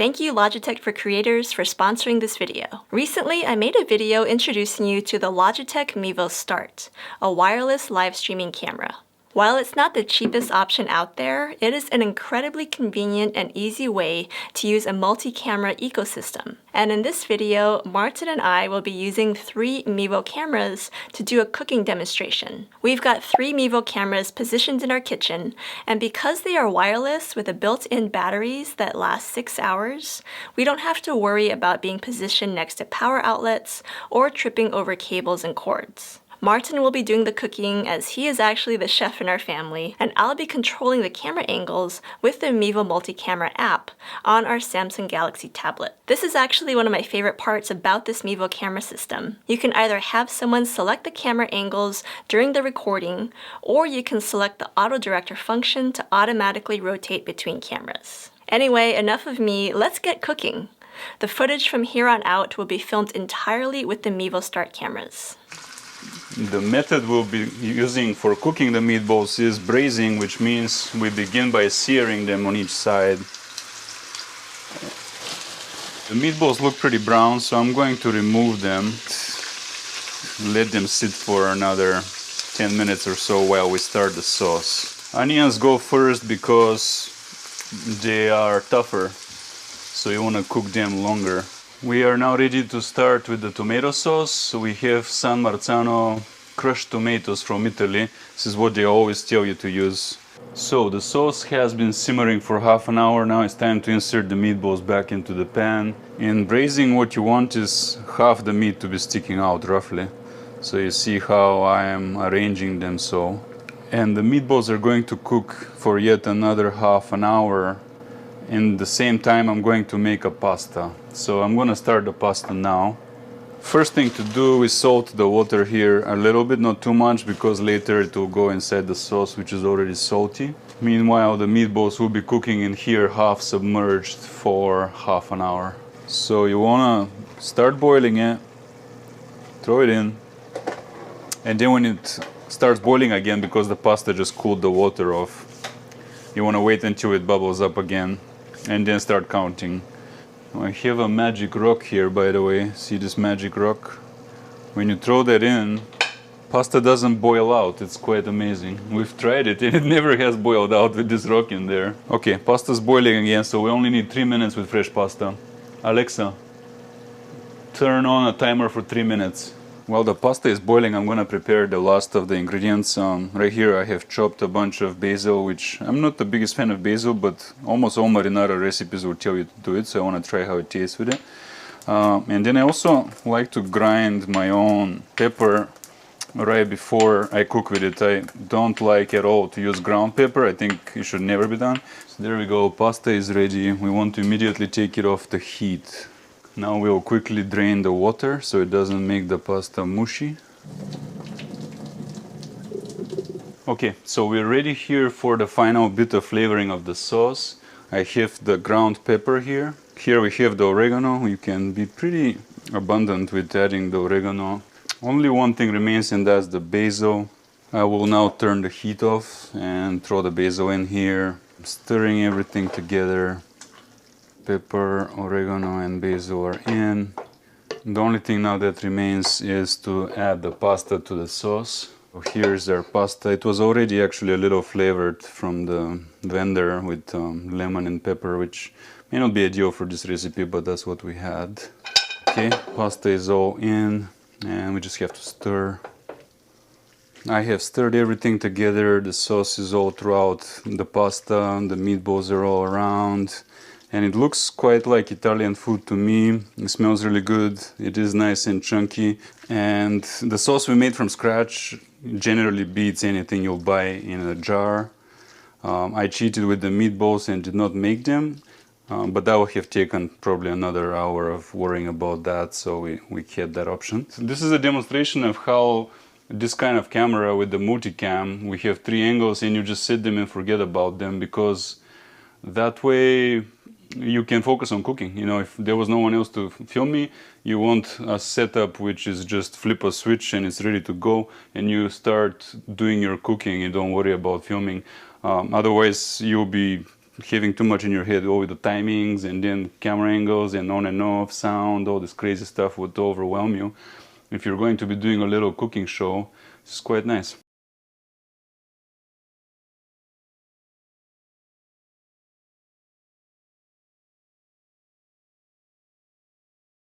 Thank you Logitech for Creators for sponsoring this video. Recently, I made a video introducing you to the Logitech Mevo Start, a wireless live streaming camera. While it's not the cheapest option out there, it is an incredibly convenient and easy way to use a multi-camera ecosystem. And in this video, Martin and I will be using 3 Mevo cameras to do a cooking demonstration. We've got 3 Mevo cameras positioned in our kitchen, and because they are wireless with a built-in batteries that last 6 hours, we don't have to worry about being positioned next to power outlets or tripping over cables and cords. Martin will be doing the cooking as he is actually the chef in our family, and I'll be controlling the camera angles with the Mevo multi-camera app on our Samsung Galaxy tablet. This is actually one of my favorite parts about this Mevo camera system. You can either have someone select the camera angles during the recording, or you can select the auto director function to automatically rotate between cameras. Anyway, enough of me, let's get cooking. The footage from here on out will be filmed entirely with the Mevo Start cameras. The method we'll be using for cooking the meatballs is braising, which means we begin by searing them on each side. The meatballs look pretty brown, so I'm going to remove them. Let them sit for another 10 minutes or so while we start the sauce. Onions go first because they are tougher, so you want to cook them longer. We are now ready to start with the tomato sauce. So we have San Marzano crushed tomatoes from Italy. This is what they always tell you to use. So the sauce has been simmering for half an hour. Now it's time to insert the meatballs back into the pan. In braising, what you want is half the meat to be sticking out roughly. So you see how I am arranging them so. And the meatballs are going to cook for yet another half an hour. In the same time, I'm going to make a pasta. So I'm going to start the pasta now. First thing to do is salt the water here a little bit, not too much, because later it will go inside the sauce, which is already salty. Meanwhile, the meatballs will be cooking in here half submerged for half an hour. So you want to start boiling it, throw it in, and then when it starts boiling again, because the pasta just cooled the water off, you want to wait until it bubbles up again and then start counting. I have a magic rock here, by the way. See this magic rock? When you throw that in, pasta doesn't boil out. It's quite amazing. We've tried it and it never has boiled out with this rock in there. Okay, pasta's boiling again, so we only need 3 minutes with fresh pasta. Alexa, turn on a timer for 3 minutes. While the pasta is boiling, I'm gonna prepare the last of the ingredients. Right here I have chopped a bunch of basil, which I'm not the biggest fan of basil, but almost all marinara recipes will tell you to do it, so I want to try how it tastes with it. And then I also like to grind my own pepper right before I cook with it. I don't like at all to use ground pepper. I think it should never be done. So there we go, pasta is ready. We want to immediately take it off the heat. Now we'll quickly drain the water so it doesn't make the pasta mushy. Okay, so we're ready here for the final bit of flavoring of the sauce. I have the ground pepper here. Here we have the oregano. You can be pretty abundant with adding the oregano. Only one thing remains, and that's the basil. I will now turn the heat off and throw the basil in here, stirring everything together. Pepper, oregano and basil are in. The only thing now that remains is to add the pasta to the sauce. So here's our pasta. It was already actually a little flavored from the vendor with lemon and pepper, which may not be ideal for this recipe, but that's what we had. Okay, pasta is all in and we just have to stir. I have stirred everything together. The sauce is all throughout the pasta, the meatballs are all around. And it looks quite like Italian food to me. It smells really good. It is nice and chunky. And the sauce we made from scratch generally beats anything you'll buy in a jar. I cheated with the meatballs and did not make them. But that would have taken probably another hour of worrying about that. So we kept that option. So this is a demonstration of how this kind of camera with the multicam, we have 3 angles and you just set them and forget about them, because that way you can focus on cooking. You know, if there was no one else to film me, you want a setup which is just flip a switch and it's ready to go, and you start doing your cooking. You don't worry about filming. Otherwise you'll be having too much in your head, all with the timings and then camera angles and on and off, sound, all this crazy stuff would overwhelm you. If you're going to be doing a little cooking show, it's quite nice.